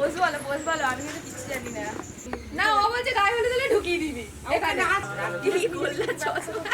Pose বলো আমি কিন্তু কিছু জানি না। না ও বলছে গায়ে হলুদ হলে ঢুকিয়ে দিবি। কি করলা চশমা